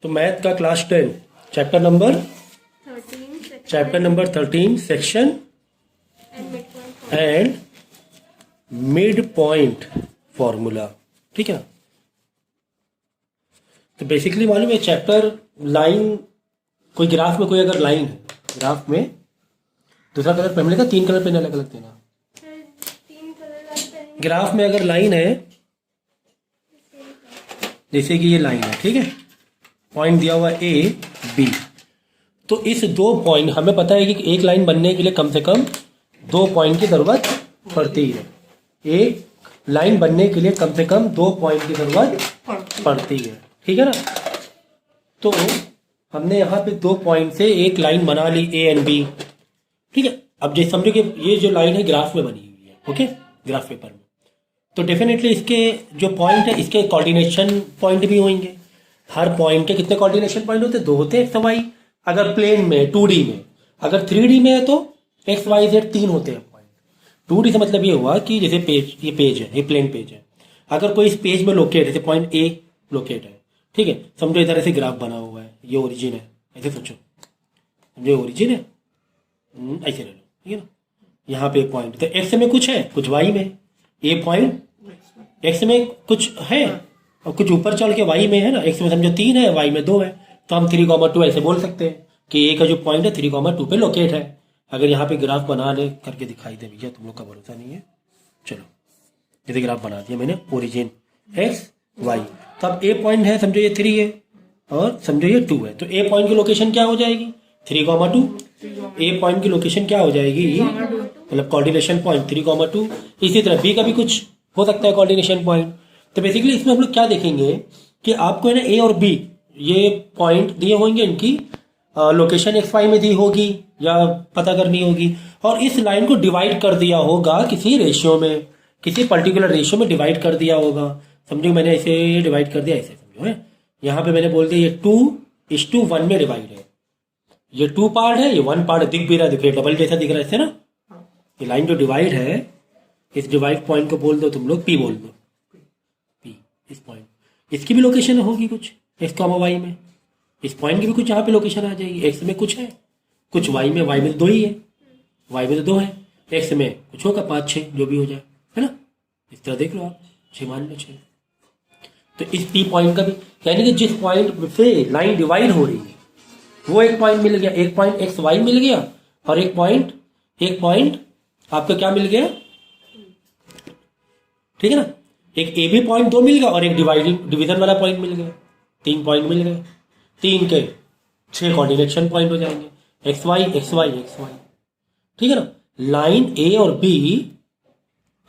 तो मैथ का class 10 chapter number 13 section and mid point formula. ठीक है। तो बेसिकली मालूम है चैप्टर लाइन, कोई ग्राफ में कोई अगर लाइन है, ग्राफ में दूसरा कलर पेन मिलेगा, 3 कलर पेन अलग अलग देना। ग्राफ में अगर लाइन है, जैसे कि ये लाइन है, ठीक है, पॉइंट दिया हुआ ए बी, तो इस 2 पॉइंट हमें पता है कि एक लाइन बनने के लिए कम से कम 2 पॉइंट की जरूरत पड़ती है। एक लाइन बनने के लिए कम से कम 2 पॉइंट की जरूरत पड़ती है। ठीक है ना। तो हमने यहाँ पे 2 पॉइंट से एक लाइन बना ली ए एंड बी। ठीक है। अब जैसे समझो कि ये जो लाइन है ग्राफ में बनी हुई है, ओके, ग्राफ पेपर में, तो डेफिनेटली इसके जो पॉइंट है इसके कोऑर्डिनेशन पॉइंट भी होंगे। हर पॉइंट के कितने कोऑर्डिनेशन पॉइंट होते हैं? 2 होते हैं, एक्स वाई। अगर प्लेन में 2D में, अगर 3D में है तो एक्स वाई जेड 3 होते हैं पॉइंट। 2D से मतलब ये हुआ कि जैसे पेज, ये पेज है, ये प्लेन पेज है, अगर कोई इस पेज में लोकेट है, जैसे पॉइंट ए लोकेट है, ठीक है, समझो इधर ऐसे ग्राफ बना हुआ है, ये ओरिजिन है, ऐसे सोचो, समझो ओरिजिन है, ऐसे ले लो, ठीक है ना। यहाँ पे एक पॉइंट, तो एक्स में कुछ है, कुछ वाई में, ए पॉइंट एक्स में कुछ है और कुछ ऊपर चल के वाई में है ना। एक्स में समझो 3 है, वाई में 2 है, तो हम 3,2 ऐसे बोल सकते हैं कि ए का जो पॉइंट है 3,2 पे लोकेट है। अगर यहाँ पे ग्राफ बनाने करके दिखाई दे भैया, तुम लोग का भरोसा नहीं है, चलो जैसे ग्राफ बना दिया मैंने, ओरिजिन एक्स वाई, तो अब ए पॉइंट है, समझो ये 3 है और समझो ये 2 है, तो ए पॉइंट की लोकेशन क्या हो जाएगी? 3,2। ए पॉइंट की लोकेशन क्या हो जाएगी? मतलब कोऑर्डिनेशन पॉइंट 3,2। इसी तरह बी का भी कुछ हो सकता है कोऑर्डिनेशन पॉइंट। तो बेसिकली इसमें हम लोग क्या देखेंगे कि आपको है ना ए और बी ये पॉइंट दिए होंगे, इनकी लोकेशन एक्स वाई में दी होगी या पता करनी होगी, और इस लाइन को डिवाइड कर दिया होगा किसी रेशियो में, किसी पर्टिकुलर रेशियो में डिवाइड कर दिया होगा। समझो मैंने ऐसे डिवाइड कर दिया, ऐसे समझो है, यहाँ पे मैंने बोल दिया ये 2:1 में डिवाइड है, ये 2 पार्ट है, ये 1 पार्ट दिख भी रहा है, देखिए डबल जैसा दिख रहा है इससे ना। ये लाइन जो डिवाइड है, इस डिवाइड पॉइंट को बोल दो तुम लोग पी बोल दो, पी इस पॉइंट, इसकी भी लोकेशन होगी कुछ एक्स कॉमा वाई में, इस पॉइंट की भी कुछ यहाँ पे लोकेशन आ जाएगी। एक्स में कुछ है, कुछ वाई में, वाई में तो 2 ही है, वाई में तो 2 है, एक्स में कुछ होगा 5-6 जो भी हो जाए, है ना। इस तरह देख लो आप, 6 मान लो 6। तो इस पी पॉइंट का भी, यानी कि जिस पॉइंट से लाइन डिवाइड हो रही है वो एक पॉइंट मिल गया, एक पॉइंट एक्स वाई मिल गया, और एक पॉइंट आपको क्या मिल गया? ठीक है ना। एक ए बी पॉइंट 2 मिल गया और एक डिवीजन वाला पॉइंट मिल गया, 3 पॉइंट मिल गए। 3 के 6 कोऑर्डिनेशन पॉइंट हो जाएंगे, x y x y x y. ठीक है ना। लाइन ए और बी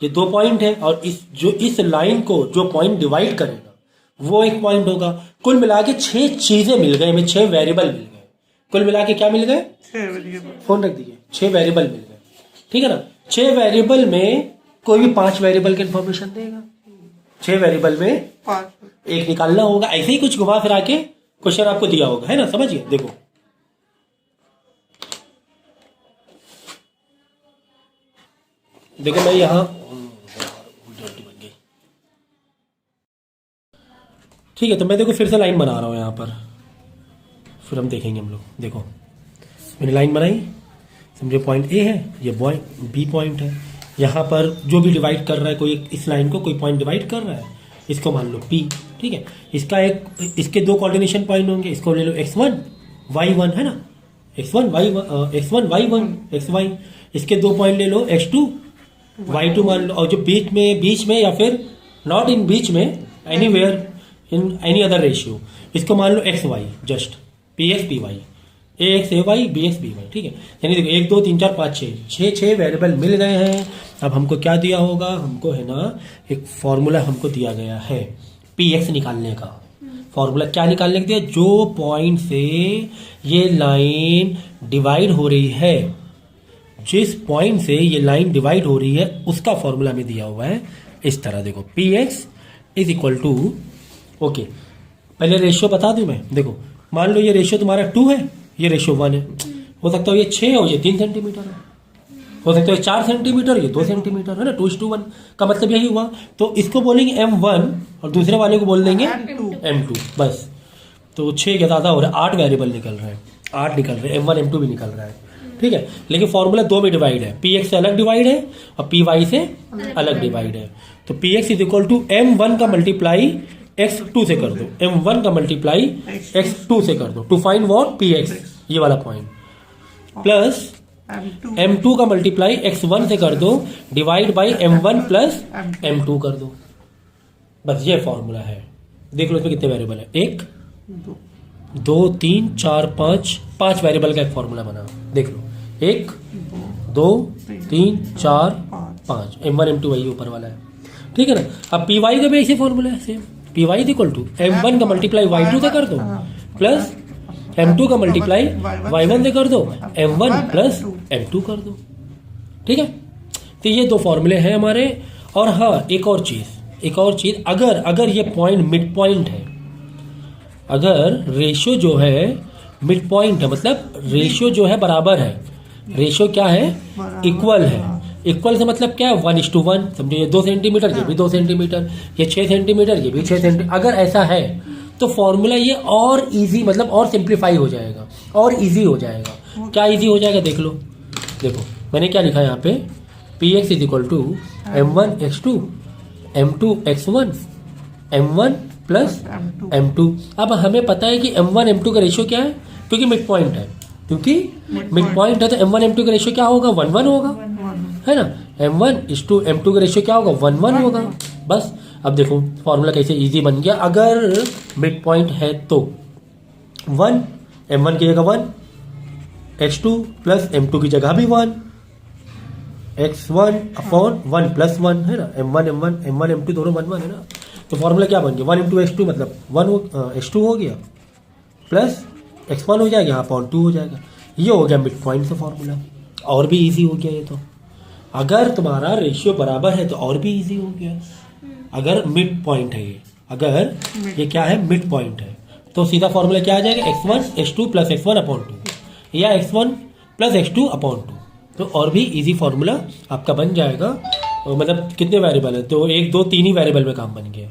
ये 2 पॉइंट है, और इस लाइन को जो पॉइंट डिवाइड करेगा वो एक पॉइंट होगा। कुल मिला के 6 चीजें मिल गए हमें, 6 वेरिएबल मिल गए। कुल मिला के क्या मिल गए? 6 वेरिएबल। फोन रख दीजिए, 6 वेरिएबल मिल गए। ठीक है ना। 6 वेरिएबल में कोई भी 5 वेरिएबल की इंफॉर्मेशन देगा, 6 वेरिएबल में 5 एक निकालना होगा। ऐसे ही कुछ घुमा फिरा के क्वेश्चन आपको दिया होगा, है ना, समझिए। देखो मैं यहां, ठीक है, तो मैं देखो फिर से लाइन बना रहा हूं यहां पर, फिर हम देखेंगे हम लोग। देखो मैंने लाइन बनाई, समझो पॉइंट ए है, ये बी पॉइंट है, यहाँ पर जो भी डिवाइड कर रहा है, कोई इस लाइन को कोई पॉइंट डिवाइड कर रहा है, इसको मान लो पी। ठीक है। इसके 2 कोऑर्डिनेशन पॉइंट होंगे, इसको ले लो x1 y1, है ना, x1 y1 xy। इसके 2 पॉइंट ले लो x2 y2 मान लो, और जो बीच में या फिर नॉट इन बीच में, anywhere in any other ratio, इसको मान लो xy, just px py, ax ay bx by। ठीक है। यानी देखो 1 2 3 4 5 6 वेरिएबल मिल गए हैं। अब हमको क्या दिया होगा? हमको है ना एक फॉर्मूला हमको दिया गया है px निकालने का। फॉर्मूला क्या निकालने का दिया? जो पॉइंट से ये लाइन डिवाइड हो रही है, जिस पॉइंट से ये लाइन डिवाइड हो रही है उसका फॉर्मूला में दिया हुआ है इस तरह। देखो px is equal to, okay, पहले रेशियो बता दूं मैं। देखो मान लो ये रेशियो तुम्हारा 2 है, ये रेशियो 1 है, हो सकता है ये 6 हो, ये 3 सेंटीमीटर है, हो सकता है 4 सेंटीमीटर, ये 2 सेंटीमीटर, है ना। 2:1 का मतलब यही हुआ। तो इसको बोलेंगे m1 और दूसरे वाले को बोल देंगे m2, बस। तो 6 के ज़्यादा हो रहा है, 8 वेरिएबल निकल रहे हैं, 8 निकल रहे हैं, M1 M2 भी निकल रहा है, ठीक है। लेकिन फॉर्मूला 2 में डिवाइड है, PX से अलग डिवाइड है और PY से अलग डिवाइड है। तो PX is equal to M1 का मल्टीप्लाई X2 से कर दो, M1 का मल्टीप्लाई X2 से कर दो, टू फाइंड व्हाट PX, ये वाला पॉइंट, प्लस M2 का मल्टीप्लाई X1 से कर दो, divide by M1 plus M2 कर दो। बस ये फॉर्मूला है। देख लो इसमें कितने वेरिएबल है, 1 2 3 4 5 वेरिएबल का एक फॉर्मूला बना। देख लो 1 2 3 4 5, M1 M2 वही ऊपर वाला है, ठीक है ना। अब PY का भी ऐसे फॉर्मूला है same, PY is equal to M1 का मल्टीप्लाई Y2 से कर दो, प्लस M2 का मल्टीप्लाई Y1 से कर दो, M1 प्लस M2 कर दो, ठीक है। तो ये 2 फॉर्मूले हैं हमारे। और हाँ, एक और चीज, अगर ये पॉइंट मिड पॉइंट है, अगर रेशियो जो है मिड पॉइंट है, मतलब रेशियो जो है बराबर है, रेशियो क्या है, इक्वल है। इक्वल से मतलब क्या है, 1:1, समझो ये 2 सेंटीमीटर, ये भी 2 सेंटीमीटर, ये 6 सेंटीमीटर, ये भी 6 सेंटीमीटर। अगर ऐसा है तो फॉर्मूला ये और इजी, मतलब और सिंप्लीफाई हो जाएगा, और इजी हो जाएगा। क्या इजी हो जाएगा, देख लो, देखो मैंने क्या लिखा है यहाँ पे, PX is equal to M1 X2 M2 X1 M1 plus M2। अब हमें पता है कि M1 M2 का रेशियो क्या है, क्योंकि मिड पॉइंट है, तो M1 M2 का रेशियो क्या होगा, 1:1 होगा, है ना। M1 M2 का रेशियो क्या होगा, 1:1 होगा। बस अब देखो फॉर्मूला कैसे इजी बन गया। अगर मिड पॉइंट है तो 1, M1 की जगह 1, X2 प्लस M2 की जगह भी 1, X1 अपॉन 1 प्लस 1, है ना। M1 M2 दोनों 1 1 है ना। तो फॉर्मूला क्या बन गया, 1 × X2 मतलब 1 X2 हो गया, प्लस X1 हो जाएगा, अपॉन 2 हो जाएगा। ये हो गया मिड पॉइंट से फॉर्मूला, और भी इजी हो गया ये तो। अगर तुम्हारा रेशियो बराबर है तो और भी इजी हो गया। अगर मिड पॉइंट है ये, अगर ये क्या है, मिड पॉइंट है, तो सीधा फॉर्मूला क्या आ जाएगा, X1 X2 plus X1 upon 2, या X1 प्लस X2 अपॉन 2। तो और भी इजी फॉर्मूला आपका बन जाएगा। मतलब कितने वेरिएबल है, तो 1 2 3 ही वेरिएबल में काम बन गया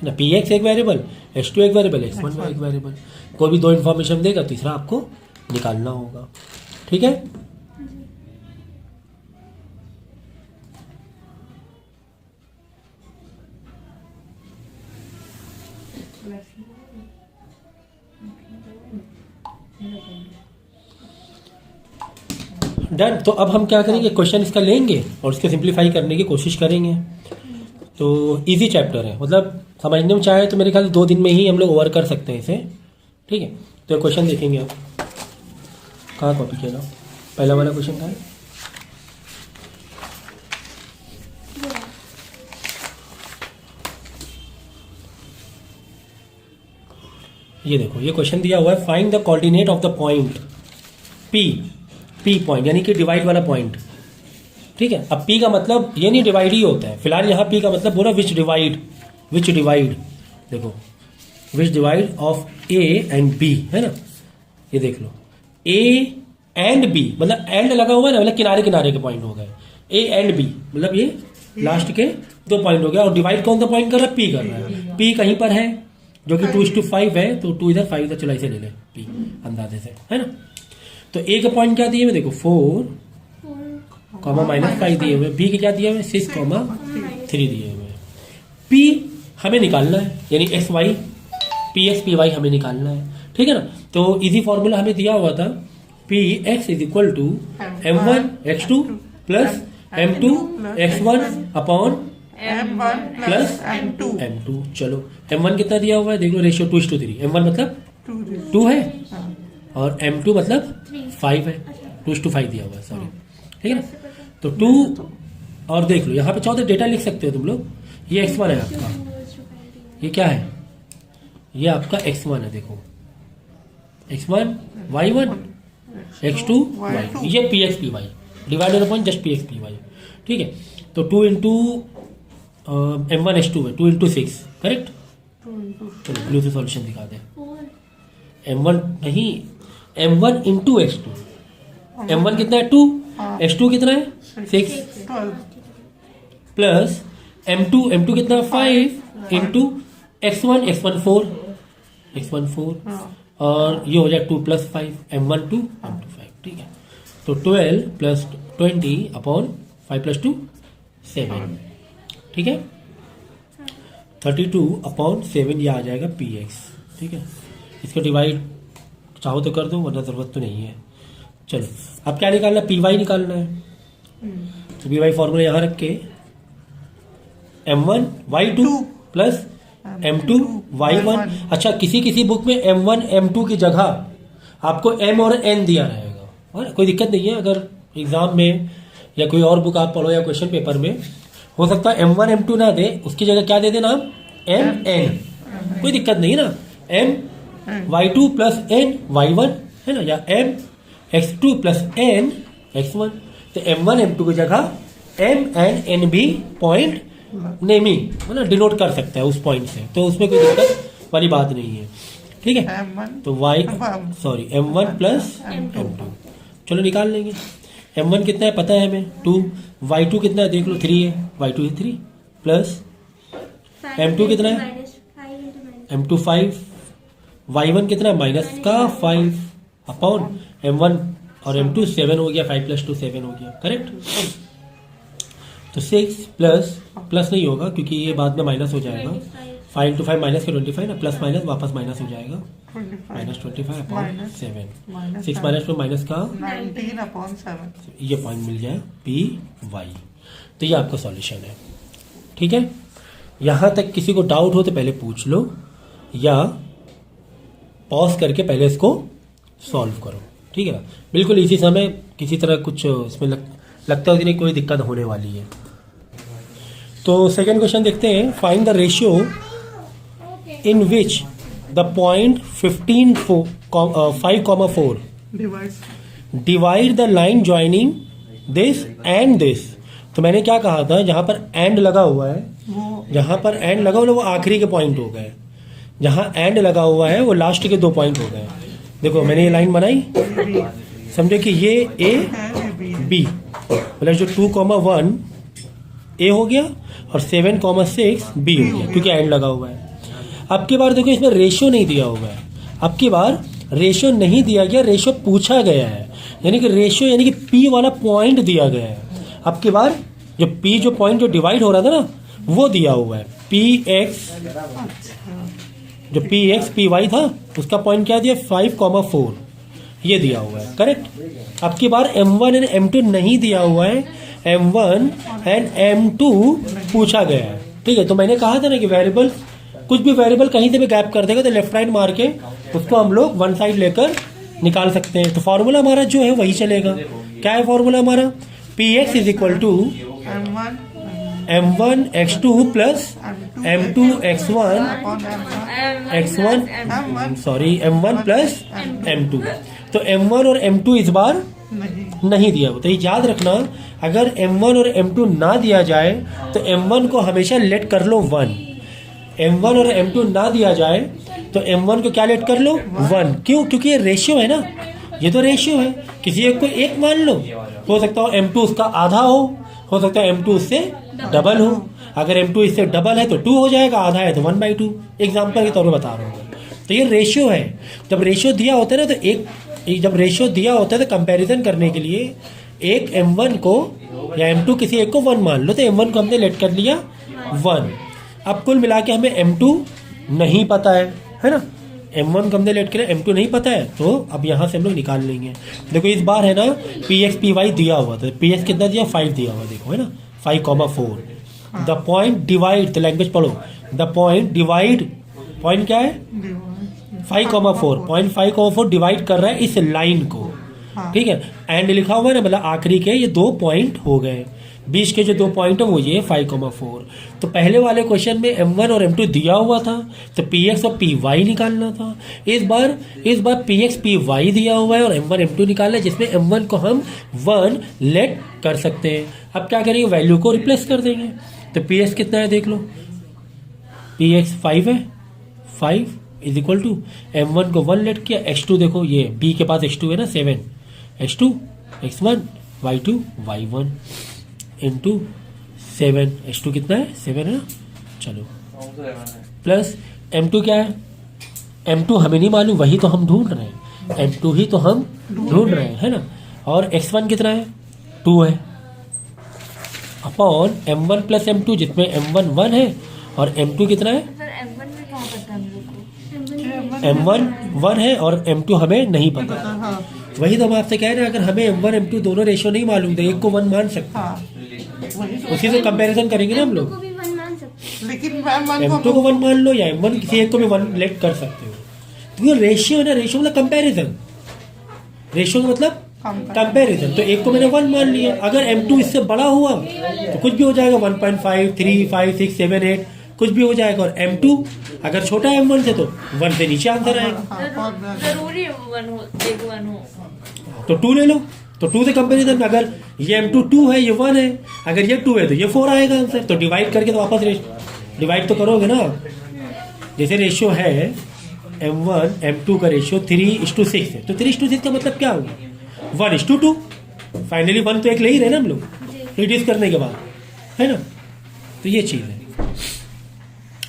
ना। PX एक वेरिएबल, X2 एक वेरिएबल, X1 एक वेरिएबल। कोई भी 2 इन्फॉर्मेशन देगा, तीसरा आपको निकालना होगा, ठीक है। डन। तो अब हम क्या करेंगे, क्वेश्चन इसका लेंगे और उसको सिंप्लीफाई करने की कोशिश करेंगे। तो इजी चैप्टर है, मतलब समझने में चाहे तो मेरे ख्याल 2 दिन में ही हम लोग ओवर कर सकते हैं इसे, ठीक है। तो क्वेश्चन देखेंगे आप, कहाँ कॉपी किया ना, पहला वाला क्वेश्चन था, ये देखो, ये क्वेश्चन दिया हुआ है, find the coordinate of the point P point, यानी कि डिवाइड वाला पॉइंट, ठीक है। अब P का मतलब ये नहीं डिवाइड ही होता है, फिलहाल यहाँ P का मतलब बोला विच डिवाइड, देखो विच divide of A and B, है ना। ये देख लो A एंड B, मतलब एंड लगा हुआ है ना, मतलब किनारे किनारे के पॉइंट हो गए, A एंड B, मतलब ये लास्ट के 2 पॉइंट हो गया। और डिवाइड कौन सा पॉइंट कर रहा है, P कर रहा है। P कहीं पर है जो कि 2:5 है, तो 2 इधर 5 इधर, चलो इसे ले ले P अंदाजे से, है ना। तो A का पॉइंट क्या दिए हुए, देखो 4, -5 दिए हुए, B के क्या दिए हुए, 6, 3 दिए हुए। P हमें निकालना है, यानी XY PX PY हमें निकालना है, ठीक है ना। तो इजी फॉर्मूला हमें दिया हुआ था, PX is equal to M1 X2 plus M2 X1 upon M1 plus M2। चलो M1 कितना दिया हुआ है, देख लो, रेशियो 2:3। M1 मतलब 2 है और M2 मतलब 5 है, 2:5 दिया हुआ है, सॉरी, ठीक है ना। तो 2, और देख लो यहाँ पे 14 डेटा लिख सकते हो तुम लोग। ये X1 है आपका, ये क्या है, ये आपका X1 है, देखो X1 Y1 X2 Y2, ये PX PY divided upon just PX PY, ठीक है। तो 2 × M1 X2 है, 2 × 6, करेक्ट। चलो ब्लू से सॉल्यूशन दिखा दे। M1 नहीं, M1 × X2, M1 कितना है 2, X2 कितना है 6, प्लस M2 कितना है 5 × X1 4, x1 4 और ये हो जाए 2 + 5 m1 2 m2 5, ठीक है। तो 12 + 20 अपॉन 5 + 2 7, ठीक है। 32 अपॉन 7 ये आ जाएगा px, ठीक है। इसको डिवाइड चाहो तो कर दो, वरना जरूरत तो नहीं है। चलो अब क्या निकालना है, py निकालना है। तो py फॉर्मूला यहाँ रख के m1 y2 plus m2 y1। अच्छा, किसी किसी बुक में m1 m2 की जगह आपको m और n दिया रहेगा, और कोई दिक्कत नहीं है। अगर एग्जाम में या कोई और बुक आप पढ़ो या क्वेश्चन पेपर में हो सकता है m1 m2 ना दे, उसकी जगह क्या दे देना आप mn, कोई दिक्कत नहीं ना। m y2 plus n y1 है ना, या m x2 plus n x1। तो m1 m2 की जगह m and n भी पॉइंट नेमिंग मतलब डिनोट कर सकता है उस पॉइंट से, तो उसमें कोई दिक्कत वाली बात नहीं है, ठीक है। तो m1 प्लस m2, चलो निकाल लेंगे। m1 कितना है पता है हमें 2, y2 कितना है देख लो 3 है, y2 है 3 प्लस m2 कितना है m2 5, y1 कितना है माइनस का 5 अपॉन m1 और m2 7 हो गया, 5 + 2 7 हो गया, करेक्ट। तो 6 प्लस नहीं होगा क्योंकि ये बाद में माइनस हो जाएगा, 5 × 5 माइनस के 25 ना, प्लस माइनस वापस माइनस हो जाएगा, -25 अपॉन 7, 6 माइनस में माइनस का 19 अपॉन 7, ये पॉइंट मिल जाए पी वाई। तो ये आपका सॉल्यूशन है, ठीक है। यहाँ तक किसी को डाउट हो तो पहले पूछ लो, या पॉज करके पहले इसको सॉल्व करो, ठीक है। बिल्कुल इसी समय किसी तरह कुछ इसमें लगता है कि नहीं कोई दिक्कत होने वाली है। तो सेकेंड क्वेश्चन देखते हैं। Find the ratio in which the point 5,4 divide the line joining this and this. तो मैंने क्या कहा था, जहां पर एंड लगा हुआ है, जहां पर एंड लगा हुआ है वो आखिरी के पॉइंट हो गए, जहां एंड लगा हुआ है वो लास्ट के 2 पॉइंट हो गए। देखो मैंने ये लाइन बनाई, समझे कि ये ए बी मतलब जो 2,1 ए हो गया और 7,6 बी हो गया, क्योंकि एंड लगा हुआ है। अब की बार देखो इसमें रेशियो नहीं दिया हुआ है, अब की बार रेशियो नहीं दिया गया, रेशियो पूछा गया है, यानी कि रेशियो यानी कि पी वाला पॉइंट दिया गया है। अब की बार जो पी जो पॉइंट जो डिवाइड हो रहा था ना वो दिया हुआ है, पी एक्स जो पी एक्स पी वाई था उसका पॉइंट क्या दिया 5,4 ये दिया हुआ है, करेक्ट। अब की बार m1 एंड m2 नहीं दिया हुआ है, m1 एंड m2 पूछा गया है, ठीक है। तो मैंने कहा था ना कि वेरिएबल कुछ भी वेरिएबल कहीं से भी गैप कर देगा तो लेफ्ट राइट मार के उसको हम लोग वन साइड लेकर निकाल सकते हैं। तो फॉर्मूला हमारा जो है वही चलेगा। क्या है फॉर्मूला हमारा, px is equal to m1 x2 plus m2 m1 plus m2। तो m1 और m2 इस बार नहीं दिया हुआ, तो ये याद रखना, अगर m1 और m2 ना दिया जाए तो m1 को हमेशा लेट कर लो 1, m1 और m2 ना दिया जाए तो m1 को क्या लेट कर लो 1। क्यों, क्योंकि ये रेशियो है ना, ये तो रेशियो है, किसी एक को एक मान लो, हो सकता हो m2 उसका आधा हो सकता है m2 उससे डबल हो। अगर m2 इससे डबल है तो 2 हो जाएगा, आधा है तो 1/2, एग्जाम्पल के तौर पर बता रहा हूँ। तो ये रेशियो है, जब रेशियो दिया होता है ना तो जब रेशियो दिया होता है तो कंपैरिजन करने के लिए एक m1 को या m2 किसी एक को 1 मान लो, तो m1 को हमने लेट कर लिया 1। अब कुल मिला के हमें m2 नहीं पता है ना, m1 को हमने लेट किया, m2 नहीं पता है, तो अब यहाँ से हम लोग निकाल लेंगे। देखो इस बार है ना px py दिया हुआ, तो px कितना दिया 5 दिया हुआ, देखो है ना 5,4। द पॉइंट डिवाइड, तो लैंग्वेज पढ़ो, द पॉइंट डिवाइड, पॉइंट क्या है 5,4, पॉइंट 5,4 डिवाइड कर रहा है इस लाइन को, ठीक है। एंड लिखा हुआ है ना, मतलब आखिरी के ये 2 पॉइंट हो गए, बीच के जो 2 पॉइंट है वो ये 5,4। तो पहले वाले क्वेश्चन में m1 और m2 दिया हुआ था तो px और py निकालना था। इस बार px py दिया हुआ है और m1 m2 निकालना है, जिसमें m1 को हम 1 लेट कर सकते हैं। अब क्या करेंगे, वैल्यू को रिप्लेस कर देंगे। तो px कितना है देख लो, px 5 है, 5 इज इक्वल टू m1 को 1 लेट किया, x2 देखो ये b के पास x2 है ना 7, x2 x1 y2 y1 into 7, x2 कितना है 7 है ना, चलो प्लस m2 क्या है M2 हमें नहीं मालूम, वही तो हम ढूंढ रहे हैं, M2 ही तो हम ढूंढ रहे हैं, है ना। और x1 कितना है, 2 है, अपॉन M1 प्लस M2 जिसमें M1 1 है और M2 कितना है, सर M1 में कहाँ पता हम लोग को? M1 1 है और M2 हमें नहीं पता। हाँ वही तो हम आपसे कह रहे हैं, अगर हमें M1 M2 दोनों रेशियो नहीं मालूम तो एक को 1 मान सकते हाँ वही हैं, उसी से कंपैरिजन करेंगे ना हम लोग। को भी 1 मान सकते लेकिन मैम वन M2 को 1 मान लो या M1 किसी एक को भी 1 लेट कर सकते हो। तो ये रेशियो है ना, रेशियो मतलब कंपैरिजन, रेशियो का मतलब कंपैरिजन। तो एक को मैंने 1 मान लिया, अगर M2 इससे बड़ा हुआ तो कुछ भी हो जाएगा, 1.5 3 5 6 7 8 कुछ भी हो जाएगा। और M2 अगर छोटा है M1 से तो 1 से नीचे आंसर आएगा। जरूरी 1 हो, एक 1 हो। तो 2 ले लो, तो 2 से कंपेरिजन में अगर ये M2 2 है, ये 1 है, अगर ये 2 है तो ये 4 आएगा आंसर। तो डिवाइड करके तो वापस डिवाइड तो करोगे ना। जैसे रेशियो है M1 M2 का रेशियो 3:6 है, तो 3:6 का मतलब क्या होगा, 1:2। फाइनली 1 तो एक ले ही रहे ना हम लोग रिड्यूस करने के बाद, है ना। तो ये चीज़ है।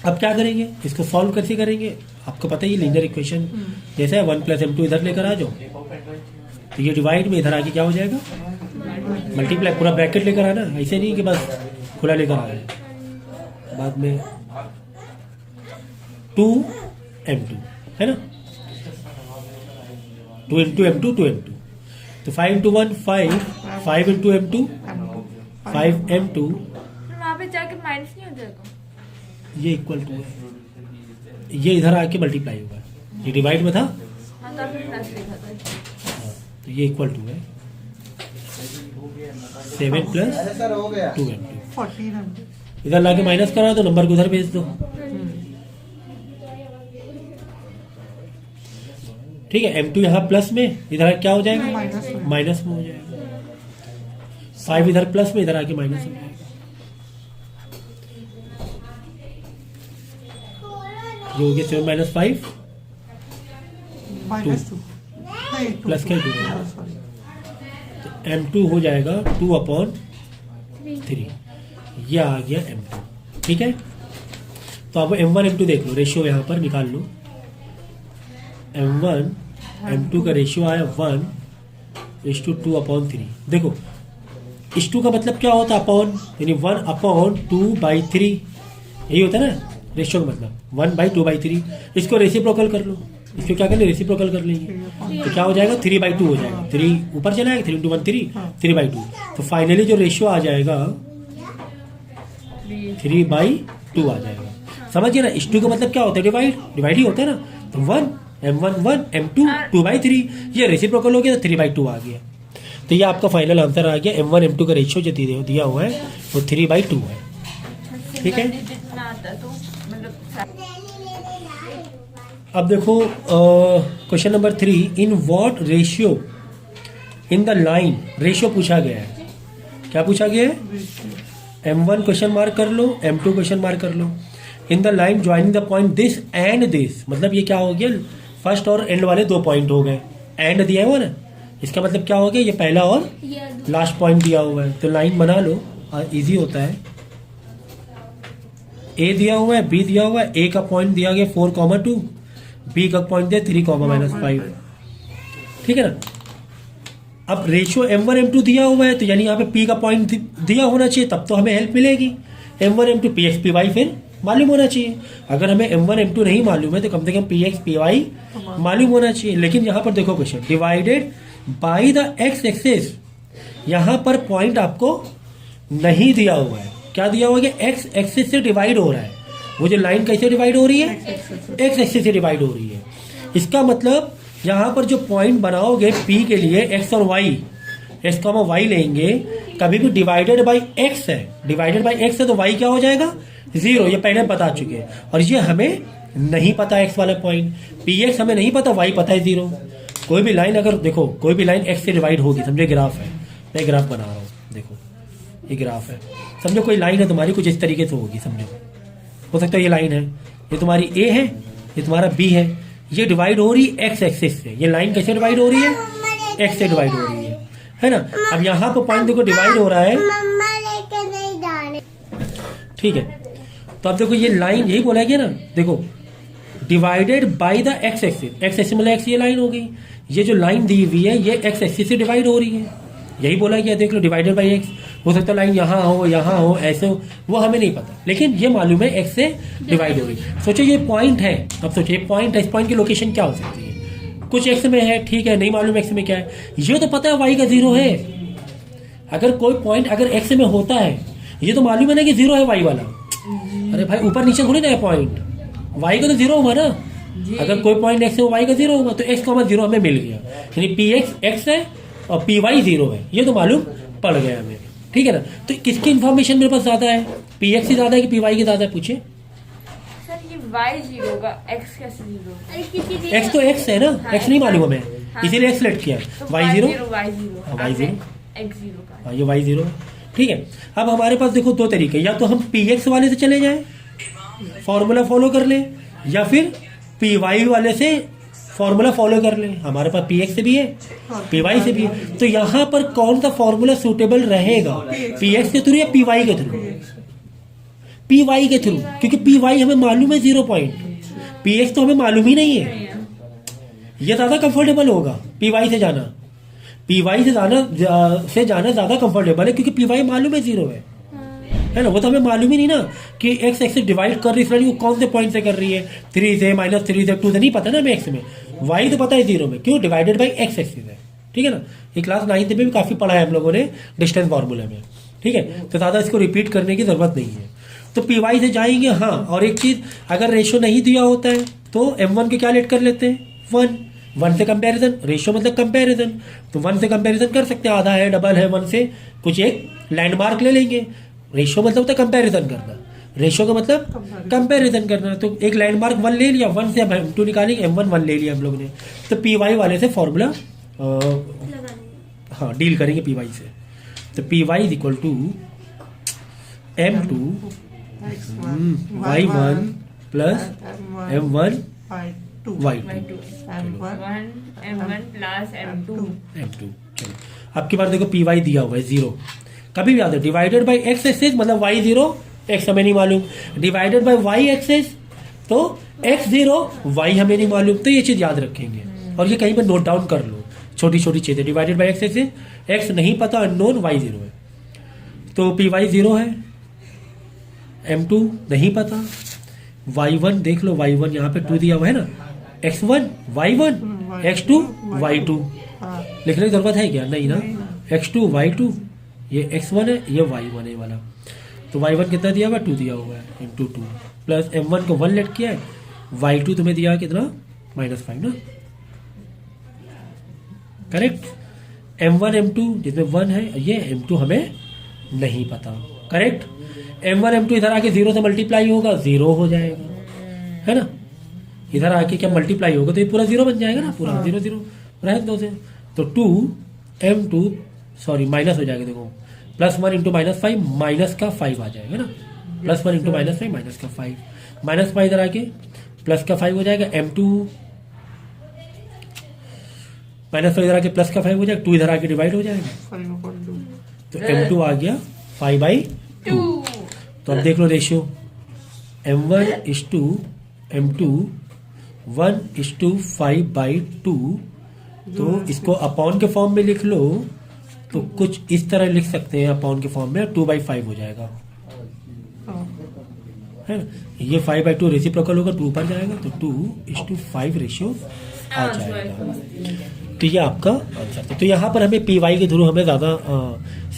अब क्या करेंगे, इसको सॉल्व कैसे करेंगे, आपको पता ही लीनियर इक्वेशन जैसा है, 1 प्लस M2 इधर लेकर आ जाओ, तो ये डिवाइड में इधर आके क्या हो जाएगा, मल्टीप्लाई, पूरा ब्रैकेट लेकर आना, ऐसे नहीं कि बस खुला लेकर आ जाए। बाद में 2M2 है ना, 2 into M2 2M2, तो 5 into 1 5, 5 into M2 5M2, फिर वहाँ पे जाके माइनस नहीं हो जाएगा? ये इक्वल टू है, ये इधर आके मल्टीप्लाई होगा, ये डिवाइड में था, हाँ तो आपने प्लस लिखा था। तो ये इक्वल टू है 7 प्लस 2M2। 1400 इधर लाके माइनस करा तो नंबर को उधर भेज दो, ठीक है। M2 यहाँ प्लस में, इधर क्या हो जाएगा, माइनस में हो जाएगा। 5 इधर प्लस में, इधर आके माइनस हो जाएगा। ये हो गया 7 माइनस 5 -2 प्लस क्या 2, तो M2 हो जाएगा 2/3, ये आ गया M2, ठीक है। तो अब M1 M2 देख लो, रेशियो यहाँ पर निकाल लो। M1 M2 का रेशियो आया 1:2/3। देखो इस 2 का मतलब क्या होता है, अपॉन, यानी 1/2/3, यही होता है ना रेशियो का मतलब, 1/2/3। इसको रेसिप्रोकल कर लो, इसको क्या कर ले, रेसिप्रोकल कर लेंगे, तो क्या हो जाएगा 3/2 हो जाएगा, 3 ऊपर चला जाएगा, 3 into 1 3, 3/2। तो फाइनली जो रेशियो आ जाएगा 3/2 आ जाएगा। समझिए ना, इस 2 का मतलब क्या होता है, डिवाइड ही होता है ना। तो 1 M1 1 M2 2/3, ये रेसिप्रोकल हो गया तो 3/2 आ गया। तो ये आपका फाइनल आंसर आ गया। M1 M2 का रेशियो जो दिया हुआ है वो 3/2 है, ठीक है। जितना आता तो मतलब अब देखो question number 3, in what ratio in the line, ratio पूछा गया है, क्या पूछा गया है, M1 क्वेश्चन मार्क कर लो, M2 क्वेश्चन मार्क कर लो। In the line joining the point this and this, मतलब ये क्या हो गया, फर्स्ट और एंड वाले 2 पॉइंट हो गए, एंड दिया हुआ ना, इसका मतलब क्या हो गया, ये पहला और लास्ट पॉइंट दिया हुआ है। तो लाइन बना लो, इजी होता है। ए दिया हुआ है, बी दिया हुआ है, ए का पॉइंट दिया गया 4,2, बी का पॉइंट दिया 3,-5, ठीक है ना। अब रेशियो M1 M2 दिया हुआ है, तो यानी यहाँ पे P का पॉइंट दिया होना चाहिए, तब तो हमें हेल्प मिलेगी। M1 M2 PX PY फिर मालूम होना चाहिए। अगर हमें M1 M2 नहीं मालूम है तो कम से कम PX PY मालूम होना चाहिए। लेकिन यहाँ पर देखो question, divided by the x axis, यहाँ पर पॉइंट आपको नहीं दिया हुआ है। क्या दिया हुआ है, एक्स एक्सिस से डिवाइड हो रहा है। वो जो लाइन कैसे डिवाइड हो रही है, एक्स एक्सिस से डिवाइड हो रही है। इसका मतलब यहाँ पर जो पॉइंट बनाओगे P के लिए एक्स और वाई, एक्स कॉमा वाई लेंगे, कभी भी डिवाइडेड बाई एक्स है, डिवाइडेड बाई एक्स है तो वाई क्या हो जाएगा 0, ये पहले बता चुके हैं। और ये हमें नहीं पता एक्स वाला पॉइंट, PX हमें नहीं पता, वाई पता है 0। कोई भी लाइन अगर देखो, कोई भी लाइन एक्स से डिवाइड होगी, समझे ग्राफ है, मैं ग्राफ बना रहा हूँ, देखो ये ग्राफ है, समझो कोई लाइन है तुम्हारी कुछ इस तरीके से होगी, समझो हो सकता है ये लाइन है, ये तुम्हारी A है, ये तुम्हारा B है, ये डिवाइड हो रही है एक्स एक्सिस से। ये लाइन कैसे डिवाइड हो रही है, एक्स से डिवाइड हो रही है ना। अब यहाँ पर पॉइंट देखो डिवाइड हो रहा है, ठीक है। तो अब देखो ये लाइन, यही बोला गया ना, देखो divided by the x axis. X axis मतलब एक्स, ये लाइन हो गई। ये जो लाइन दी हुई है ये एक्स एक्सिस से डिवाइड हो रही है, यही बोला गया। देख लो डिवाइडेड बाय एक्स, हो सकता है लाइन यहाँ हो ऐसे हो, वो हमें नहीं पता, लेकिन ये मालूम है एक्स से डिवाइड हो रही है। सोचो ये पॉइंट है, अब सोचो ये पॉइंट है, इस पॉइंट की लोकेशन क्या हो सकती है? कुछ एक्स में है, ठीक है, नहीं मालूम एक्स में क्या है। ये तो पता है वाई का 0 है। अगर कोई पॉइंट अगर एक्स में होता है, ये तो मालूम है ना कि 0 है वाई वाला। अरे भाई ऊपर नीचे थोड़ी ना है पॉइंट, वाई का तो 0 होगा ना। अगर कोई पॉइंट एक्स है वाई का 0 होगा, तो एक्स का 0 हमें मिल गया, यानी पी एक्स एक्स है और पी वाई 0 है, ये तो मालूम पड़ गया हमें, ठीक है ना। तो किसकी इन्फॉर्मेशन मेरे पास ज्यादा है, पी एक्स की ज्यादा है कि पी वाई की ज्यादा है? पूछिए सर ये y 0 होगा, x कैसे 0 होगा? एक्स तो एक्स है ना, एक्स नहीं मालूम हमें, इसीलिए एक्स सेलेक्ट किया। तो वाई 0, y 0 y 0 x 0 का। हाँ ये वाई 0 है, ठीक है। अब हमारे पास देखो दो तरीके, या तो हम पी एक्स वाले से चले जाए, फॉर्मूला फॉलो कर ले, या फिर पी वाई वाले से फॉर्मूला फॉलो कर ले। हमारे पास पी एक्स से भी है, पी वाई से भी है, तो यहाँ पर कौन सा फॉर्मूला सूटेबल रहेगा, पी एक्स के थ्रू या पी वाई के थ्रू? पी वाई के थ्रू, क्योंकि पी वाई हमें मालूम है 0 पॉइंट, पी एक्स तो हमें मालूम ही नहीं है। ये ज्यादा कंफर्टेबल होगा पी वाई से जाना, पी वाई से जाना ज्यादा कंफर्टेबल है, क्योंकि पी वाई मालूम है 0 है ना। वो तो हमें मालूम ही नहीं ना कि एक्स एक्स से डिवाइड कर रही है, वो कौन से पॉइंट से कर रही है, 3 से -3 से 2 से, नहीं पता ना हमें एक्स में। वाई तो पता है 0 में, क्यों? डिवाइडेड बाई एक्स एक्सिस है, ठीक है ना। ये क्लास 9th में भी काफी पढ़ा है हम लोगों ने डिस्टेंस फॉर्मूला में, ठीक है। तो ज्यादा इसको रिपीट करने की जरूरत नहीं है। तो पी वाई से जाएंगे, हाँ। और एक चीज, अगर रेशियो नहीं दिया होता है तो M1 के क्या लेट कर लेते हैं, 1 से कंपैरिजन, रेशियो मतलब कंपैरिजन, तो 1 से कंपैरिजन कर सकते हैं, आधा है डबल है 1 से, कुछ एक लैंडमार्क ले लेंगे। रेशियो मतलब होता है कंपैरिजन करना, रेशियो का मतलब कंपैरिजन करना, तो एक लैंडमार्क 1 ले लिया, 1 से अब M2 निकालेंगे, M1 1 ले लिया हम लोग ने। तो पी वाई वाले से फॉर्मूला हाँ डील करेंगे पी वाई से। तो p y is equal to M2 y1 plus M1 y2 M1 plus M2। चलो अब की बार देखो पी वाई दिया हुआ है 0, कभी भी याद है, डिवाइडेड बाई एक्स एक्सिस मतलब y 0, x हमें नहीं मालूम, डिवाइडेड बाई y एक्सिस तो x 0 y हमें नहीं मालूम। तो ये चीज याद रखेंगे और ये कहीं पर नोट डाउन कर लो, छोटी छोटी चीजें। Divided by x axis, x नहीं पता, अननोन, y 0 है, तो पी वाई 0 है, M2 नहीं पता, y1 देख लो, y1 यहाँ पे 2 दिया हुआ है ना, x1 y1 x2 y2 लिखने की जरूरत है क्या? नहीं ना, x2 y2, ये x1 है, ये y1 है वाला। तो y1 कितना दिया हुआ? 2 दिया हुआ है, इंटू 2 प्लस M1 को 1 लेट किया है, y2 तुम्हें दिया कितना? -5 ना, करेक्ट। M1 M2 जिसमें 1 है, ये M2 हमें नहीं पता, करेक्ट। M1 M2 इधर आके 0 से मल्टीप्लाई होगा, 0 हो जाएगा, है ना। इधर आके क्या मल्टीप्लाई होगा तो ये पूरा 0 बन जाएगा ना, पूरा 0 0 रह 2 से, तो 2 M2 सॉरी माइनस हो जाएगा, देखो +1 इंटू -5 माइनस का 5 आ जाएगा ना, +1 इंटू -5 माइनस का 5, -5 इधर आके प्लस का 5 हो जाएगा, M2 -5 इधर आके प्लस का 5 हो जाएगा, 2 इधर आके डिवाइड हो जाएगा, तो M2 आ गया 5/2। तो अब देख लो रेशियो, M1:2 M2 1:5/2, तो इसको अपॉन के फॉर्म में लिख लो, तो कुछ इस तरह लिख सकते हैं अपॉन के फॉर्म में, 2/5 हो जाएगा, है ना। ये 5/2 रेसिप्रोकल होगा, 2 पर जाएगा, तो 2:5 रेशियो आ जाएगा। तो ये आपका आंसर था। तो यहाँ पर हमें पी वाई के थ्रू हमें ज़्यादा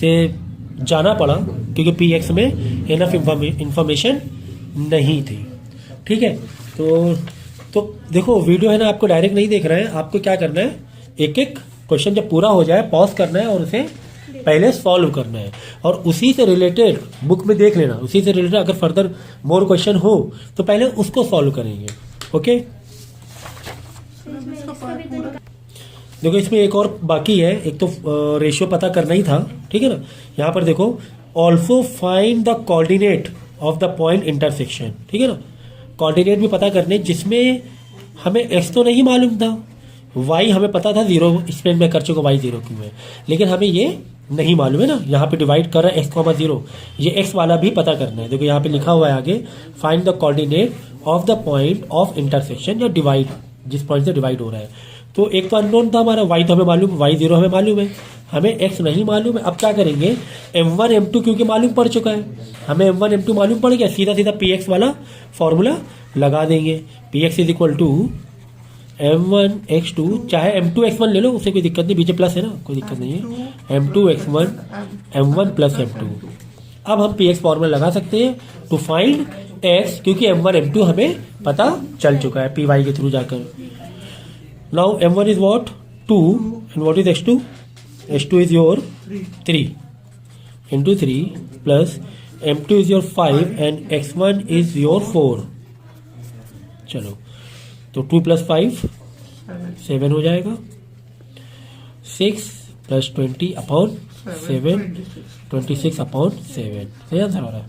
से जाना पड़ा, क्योंकि पी एक्स में इनफ इंफॉर्मेशन नहीं थी, ठीक है। तो देखो वीडियो है ना, आपको डायरेक्ट नहीं देख रहे हैं, आपको क्या करना है, एक एक क्वेश्चन जब पूरा हो जाए पॉज करना है और उसे पहले सॉल्व करना है, और उसी से रिलेटेड बुक में देख लेना, उसी से रिलेटेड अगर फर्दर मोर क्वेश्चन हो तो पहले उसको सॉल्व करेंगे, ओके। देखो इसमें एक और बाकी है, एक तो रेशियो पता करना ही था, ठीक है ना। यहाँ पर देखो, also find the coordinate of the point intersection, ठीक है ना। कोऑर्डिनेट भी पता करने, जिसमें हमें एक्स तो नहीं मालूम था, y हमें पता था 0, इसमें मैं कर चुका y 0 क्यों है, लेकिन हमें ये नहीं मालूम है ना, यहाँ पे डिवाइड कर रहा है x,0, ये x वाला भी पता करना है। देखो यहाँ पे लिखा हुआ है आगे, find the coordinate of the point of intersection या डिवाइड, जिस पॉइंट से डिवाइड हो रहा है। तो एक तो अननोन था हमारा, y तो हमें मालूम, y 0 हमें मालूम है, हमें x नहीं मालूम है। अब क्या करेंगे, m1 m2 क्योंकि मालूम पड़ चुका है, हमें m1 m2 मालूम पड़ गया, सीधा सीधा px वाला फॉर्मूला लगा देंगे। px is equal to m1 x2, चाहे m2 x1 ले लो, उससे कोई दिक्कत नहीं, बीच प्लस है ना, कोई दिक्कत नहीं है, m2 x1 m1 plus m2। अब हम px फॉर्मूला लगा सकते हैं टू फाइंड x, क्योंकि m1 m2 हमें पता चल चुका है py के थ्रू जाकर। Now m1 is what 2 and what is x2, x2 is your 3 into 3 plus m2 is your 5 and x1 is your 4। चलो तो 2 + 5 7 हो जाएगा, 6 + 20 अपॉन 7 26 अपॉन 7, सही आंसर हो रहा है।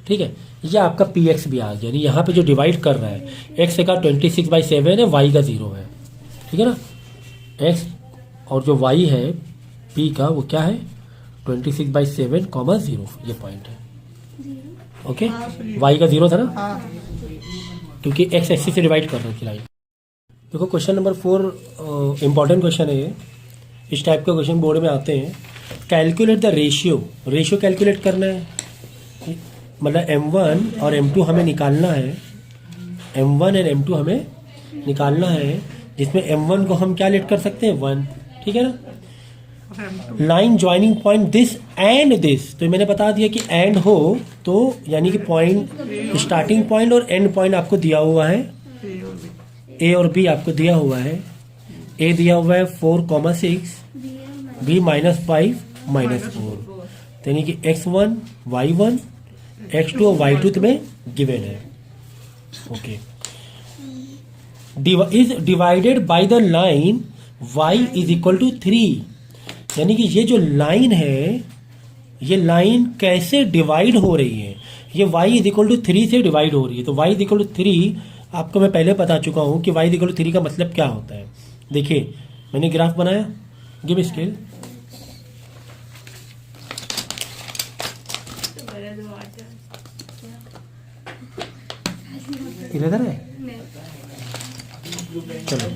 ठीक है, ये आपका px भी आ गया, यानी यहाँ पे जो डिवाइड कर रहा है x का 26/7 है, y का 0 है, ठीक है ना। x और जो y है p का वो क्या है 26/7, 0, ये पॉइंट है। ओके, y का 0 था ना, क्योंकि x एक्सिस से डिवाइड कर रही थी लाइन। देखो क्वेश्चन नंबर 4 इंपॉर्टेंट क्वेश्चन है ये, इस टाइप के क्वेश्चन बोर्ड में आते हैं। कैलकुलेट द रेशियो कैलकुलेट करना है, मतलब m1 और m2 हमें निकालना है, m1 और m2 हमें निकालना है, जिसमें m1 को हम क्या लेट कर सकते हैं 1, ठीक है ना। Line joining point this and this, तो मैंने बता दिया कि एंड हो तो यानी कि पॉइंट स्टार्टिंग पॉइंट और एंड पॉइंट आपको दिया हुआ है, ए और बी आपको दिया हुआ है। ए दिया हुआ है 4,6, बी -5 -4, यानी कि x1 y1 x2 और y2 तुम्हें गिवन है। Okay, is divided by the line y is equal to 3, यानी कि ये जो लाइन है, ये लाइन कैसे डिवाइड हो रही है, ये y इज इक्वल टू 3 से डिवाइड हो रही है। तो y इज इक्वल टू 3 आपको मैं पहले बता चुका हूं कि y इज इक्वल टू 3 का मतलब क्या होता है। देखिए मैंने ग्राफ बनाया, गिव स्केल, इधर है, चलो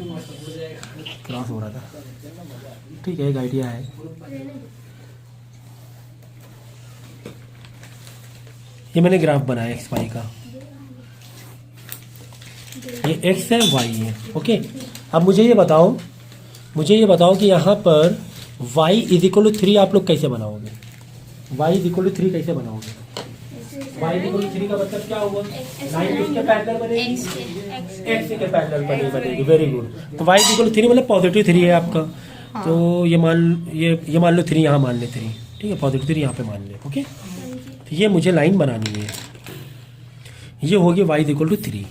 क्रॉस हो रहा था, ठीक है, एक आइडिया है। ये मैंने ग्राफ बनाया एक्स वाई का, ये एक्स है वाई है। ओके, अब मुझे ये बताओ कि यहाँ पर y इज इक्वल टू 3 आप लोग कैसे बनाओगे, y इज इक्वल टू 3 कैसे बनाओगे। y इज इक्वल टू 3 का मतलब क्या हुआ, लाइन किसके पैरेलल बनेगी, x के पैरेलल बनेगी। वेरी गुड, तो y इज इक्वल टू 3 मतलब पॉजिटिव 3 है आपका, तो ये मान लो 3 यहाँ मान ले 3, ठीक है, पॉजिटिव 3 यहाँ पे मान ले। ओके, तो ये मुझे लाइन बनानी है, ये हो गई y इज इक्वल टू 3,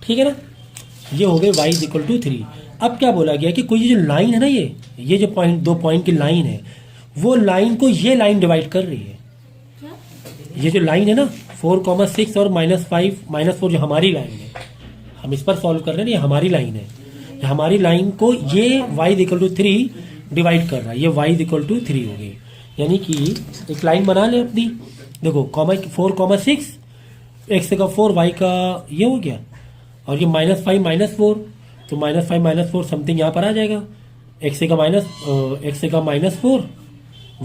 ठीक है ना, ये हो गए y इज इक्वल टू 3। अब क्या बोला गया कि कोई जो लाइन है ना, ये जो पॉइंट, 2 पॉइंट की लाइन है, वो लाइन को ये लाइन डिवाइड कर रही है। ये जो लाइन है ना 4,6 और -5 -4 जो हमारी लाइन है, हम इस पर सॉल्व कर रहे हैं, ये हमारी लाइन है, हमारी लाइन को ये y is equal to 3 divide कर रहा है, ये y इज इक्वल टू 3 हो गई। यानी कि एक लाइन बना ले अपनी, देखो 4,6 x का 4 y का ये हो गया, और ये -5 -4, तो -5 -4 समथिंग यहाँ पर आ जाएगा, x का -4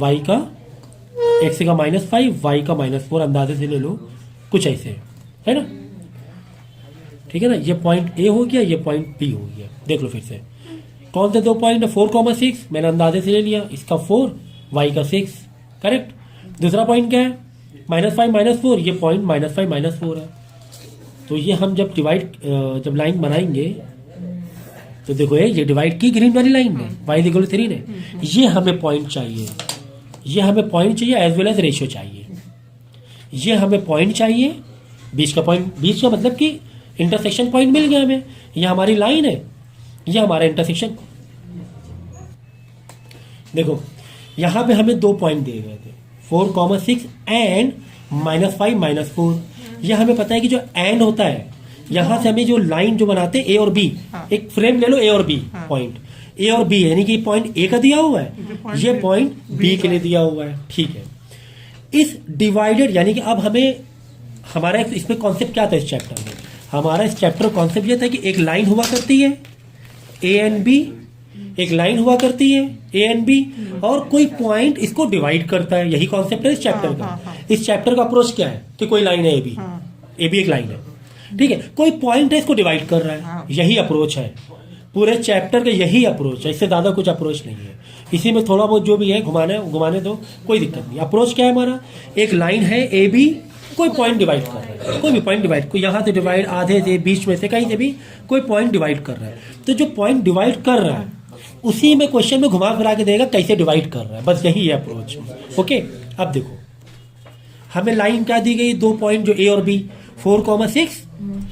y का x का -5 y का -4, अंदाजे से ले लो कुछ ऐसे, है ना, ठीक है ना। ये पॉइंट A हो गया, ये पॉइंट B हो गया। देख लो फिर से कौन से 2 पॉइंट है, 4,6 मैंने अंदाजे से ले लिया, इसका 4 y का 6, करेक्ट। दूसरा पॉइंट क्या है -5 -4, ये पॉइंट -5 -4 है। तो ये हम जब लाइन बनाएंगे तो देखो ये डिवाइड की ग्रीन वाली लाइन में y इज इक्वल टू 3 ने, ये हमें पॉइंट चाहिए, ये हमें पॉइंट चाहिए एज वेल एज रेशियो चाहिए, ये हमें पॉइंट चाहिए, बीच का पॉइंट, बीच का मतलब कि इंटरसेक्शन पॉइंट मिल गया हमें, ये हमारी लाइन है, ये हमारा इंटरसेक्शन। देखो यहाँ पे हमें 2 पॉइंट दिए गए थे 4,6 एंड -5 -4। ये हमें पता है कि जो एंड होता है यहाँ से हमें जो लाइन जो बनाते हैं ए और बी, हाँ। एक फ्रेम ले लो ए और बी हाँ। पॉइंट, ए और बी यानी कि पॉइंट ए का दिया हुआ है, ये पॉइंट बी के लिए दिया हुआ है, ठीक है। इस डिवाइडेड यानी कि अब हमें हमारा इसमें कॉन्सेप्ट क्या था इस चैप्टर में, हमारा इस चैप्टर कॉन्सेप्ट ये था कि एक लाइन हुआ करती है ए एंड बी, एक लाइन हुआ करती है ए एंड बी, और कोई पॉइंट इसको डिवाइड करता है, यही कॉन्सेप्ट है इस चैप्टर हाँ, का। हाँ, हाँ। इस चैप्टर का अप्रोच क्या है कि कोई लाइन है ए बी, हाँ। ए बी एक लाइन है, ठीक है, कोई पॉइंट है इसको डिवाइड कर रहा है, हाँ। यही अप्रोच है पूरे चैप्टर का, यही अप्रोच है, इससे ज्यादा कुछ अप्रोच नहीं है। इसी में थोड़ा बहुत जो भी है घुमाने दो, कोई दिक्कत नहीं। अप्रोच क्या है हमारा, एक लाइन है ए बी, कोई पॉइंट डिवाइड कर रहा है, कोई भी पॉइंट डिवाइड, कोई यहाँ से डिवाइड, आधे से, बीच में से, कहीं से भी कोई पॉइंट डिवाइड कर रहा है, तो जो पॉइंट डिवाइड कर रहा है उसी में क्वेश्चन में घुमा फिरा के देगा कैसे डिवाइड कर रहा है, बस यही है अप्रोच। ओके, अब देखो हमें लाइन क्या दी गई, दो पॉइंट जो ए और बी, 4,6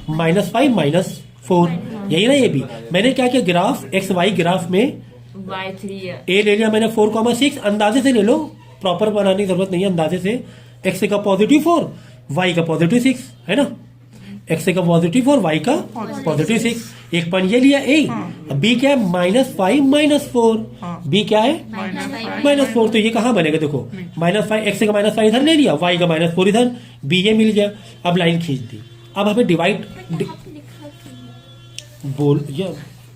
-5 -4, यही ना ये भी। मैंने क्या किया, ग्राफ एक्स वाई ग्राफ में y3 है, ए ले लिया मैंने 4,6, अंदाजे से ले लो, प्रॉपर बनाने की जरूरत नहीं है, अंदाजे से। एक्स का -4, वाई का +6 है ना, एक्स का +4, वाई का +6, एक पॉइंट ये लिया ए। अब बी क्या है, -5 -4, बी क्या है -4, तो ये कहाँ बनेगा, देखो -5, एक्स का -5 इधर ले लिया, वाई का -4 इधर, बी ये मिल गया। अब लाइन खींच दी, अब हमें डिवाइड बोल या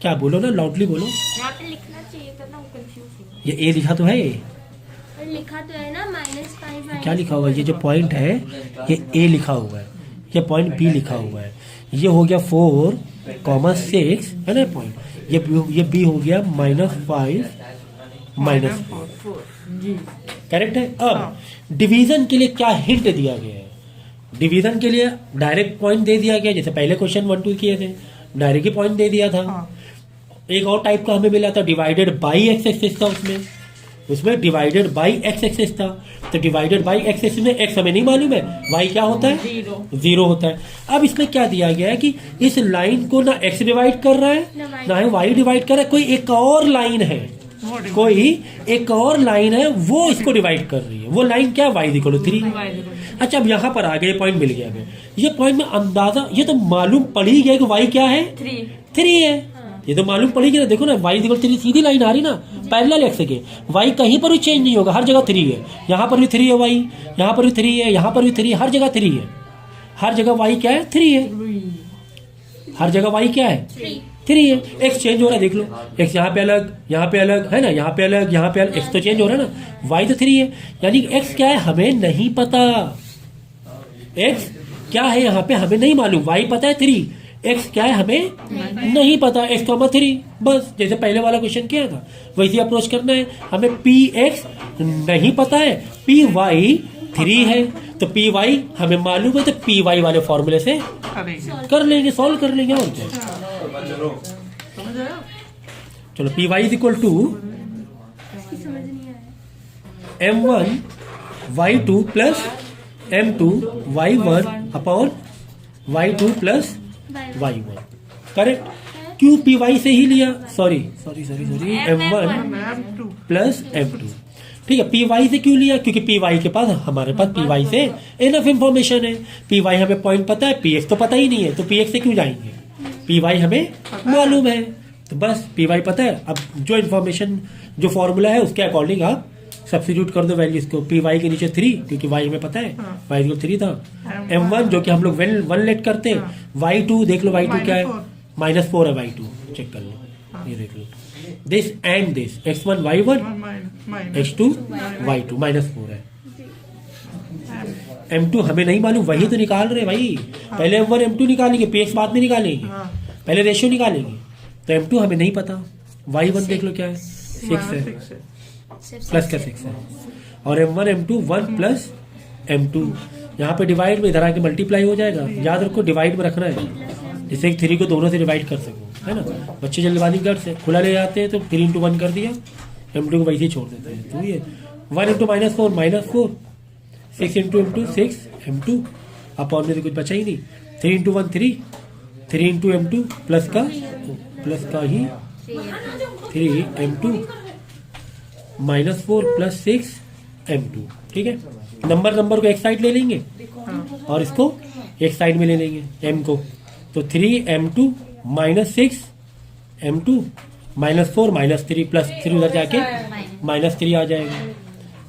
क्या बोलो ना, लाउडली बोलो। यहाँ पे लिखना चाहिए था ना, कंफ्यूज ये ए लिखा तो है, लिखा तो है ना -5 क्या लिखा हुआ है, ये जो पॉइंट है ये ए लिखा हुआ है, ये पॉइंट बी लिखा हुआ है, ये हो गया 4,6 है ना पॉइंट, ये बी हो गया -5 -4, करेक्ट है। अब डिवीजन के लिए क्या हिंट दिया गया है, डिवीजन के लिए डायरेक्ट पॉइंट दे दिया गया, जैसे पहले क्वेश्चन 1 2 किए थे, डायरेक्ट ही पॉइंट दे दिया था। एक और टाइप का हमें मिला था, डिवाइडेड बाई एक्स एक्सिस था, उसमें डिवाइडेड बाई एक्स एक्सिस था, तो डिवाइडेड बाई एक्स एक्सिस में एक्स हमें नहीं मालूम है, वाई क्या होता है, 0 होता है। अब इसमें क्या दिया गया है कि इस लाइन को ना एक्स डिवाइड कर रहा है ना ही वाई डिवाइड कर रहा है, कोई एक और लाइन है, कोई एक और लाइन है वो इसको डिवाइड कर रही है, वो लाइन क्या है, वाई = 3। अच्छा, अब यहाँ पर आ गए, पॉइंट मिल गया हमें, ये पॉइंट में अंदाजा ये तो मालूम पड़ ही गया कि वाई क्या है, 3 है, ये तो मालूम पड़ ही गया। देखो ना, वाई = 3 सीधी लाइन आ रही ना, पैरेलल एक्स के, वाई कहीं पर भी चेंज नहीं होगा, हर जगह 3 है, यहाँ पर भी 3 है वाई, यहाँ पर भी 3 है, यहाँ पर भी 3 है, हर जगह 3 है, हर जगह वाई क्या है, 3 है, हर जगह वाई क्या है, 3 है। एक्स चेंज हो रहा है, देख लो, एक्स यहाँ पे अलग, यहाँ पे अलग है ना, यहाँ पे अलग, यहाँ पे अलग, एक्स तो चेंज हो रहा है ना, वाई तो 3 है, यानी एक्स क्या है हमें नहीं पता, एक्स क्या है यहाँ पे हमें नहीं मालूम, वाई पता है 3, एक्स क्या है हमें नहीं पता, x, 3, बस जैसे पहले वाला क्वेश्चन किया था वैसे अप्रोच करना है। हमें पी एक्स नहीं पता है, पी वाई 3 है, तो पी वाई हमें मालूम है, तो पी वाई वाले फॉर्मूले से कर लेंगे, सॉल्व कर लेंगे, और क्या। चलो, p y = m1y2 plus m2 y1 upon y2 plus y1, correct. Q p y से ही लिया, सॉरी m1 प्लस m2, ठीक है। पी वाई से क्यों लिया, क्योंकि पी वाई के पास, हमारे पास पी वाई से इनफ इंफॉर्मेशन है, पी वाई हमें पॉइंट पता है, पी एक्स तो पता ही नहीं है, तो पी एक्स से क्यों जाएंगे, पी वाई हमें मालूम है, तो बस पी वाई पता है। अब जो इन्फॉर्मेशन, जो फॉर्मूला है उसके अकॉर्डिंग आप सब्स्टिट्यूट कर दो वैल्यूज को, पी वाई के नीचे 3, क्योंकि वाई हमें पता है, वाई = 3 था, m1 जो कि हम लोग 1 लेट करते हैं, y2 देख लो, y2 क्या है, -4 है, y2 चेक कर लो, ये देख लो, this and this, x1 y1 x2 y2 -4 है, m2 हमें नहीं मालूम, वही तो निकाल रहे भाई, पहले m1 m2 निकालेंगे, px बाद में निकालेंगे, पहले रेशियो निकालेंगे, तो m2 हमें नहीं पता, y1 देख लो क्या है, 6 है, प्लस का 6 है, और m1 m2 1 प्लस m2, यहाँ पे डिवाइड में इधर आके मल्टीप्लाई हो जाएगा, याद रखो डिवाइड में रखना है, जिससे 3 को दोनों से डिवाइड कर सको, है ना। बच्चे जल्दबाजी कर से खुला ले जाते हैं, तो 3 × 1 कर दिया, m2 को वैसे ही छोड़ देते हैं, तो ये 1 × -4 6 × m2 6 m2 अपॉन में तो कुछ बचा ही नहीं, 3 × 1 3 3 × m2 प्लस का ही 3 m2 -4 प्लस 6 m2, ठीक है। नंबर को एक साइड ले लेंगे और इसको एक साइड में ले लेंगे, m को तो 3m2 minus 6m2 minus 4 minus 3 plus 3 उधर जाके माइनस 3 आ जाएगा,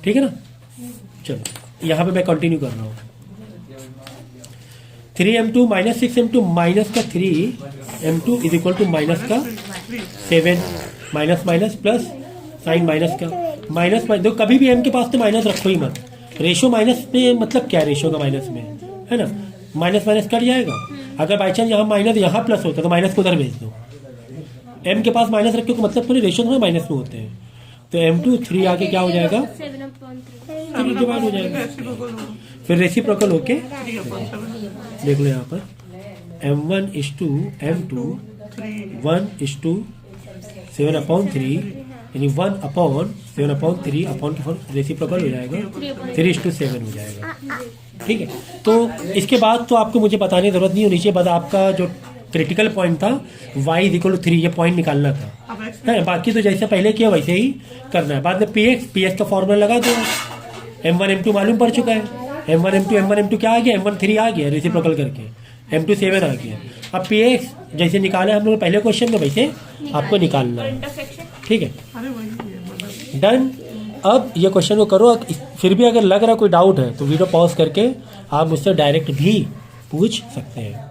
ठीक है ना। चलो यहाँ पे मैं कंटिन्यू कर रहा हूँ। 3m2 माइनस 6m2 माइनस का 3m2 is equal to minus का 7 minus minus plus sign minus का माइनस देखो कभी भी m के पास तो माइनस रखो ही मत। रेशो माइनस में मतलब क्या है, रेशो का माइनस में है ना, माइनस माइनस कट जाएगा। अगर बाई चांस यहाँ माइनस यहाँ प्लस होता तो माइनस को उधर भेज दो। m के पास माइनस रखे तो मतलब पूरे रेशो में माइनस में होते हैं। तो m2 3 आगे क्या हो जाएगा, 3 डिवाइड हो जाएगा, फिर रेसिप्रोकल होके देख लो यहाँ पर m1 is to m2 1:7/3 यानी 1/7/3 रेसिप्रोकल हो जाएगा, 3:7 हो जाएगा, ठीक है। तो इसके बाद तो आपको मुझे बताने की जरूरत नहीं होनी चाहिए, बस आपका जो क्रिटिकल पॉइंट था y इज इक्वल टू 3 ये पॉइंट निकालना था, है। बाकी तो जैसे पहले किया वैसे ही करना है। बाद में px का फॉर्मूला लगा दो, m1 m2 मालूम पड़ चुका है, m1 m2 क्या आ गया, m1 3 आ गया रेसिप्रोकल करके, m2 7 आ गया। अब px जैसे निकाला हम लोग पहले क्वेश्चन में वैसे आपको निकालना है, ठीक है। डन। अब ये क्वेश्चन को करो, फिर भी अगर लग रहा कोई डाउट है तो वीडियो पॉज करके आप मुझसे डायरेक्ट भी पूछ सकते हैं।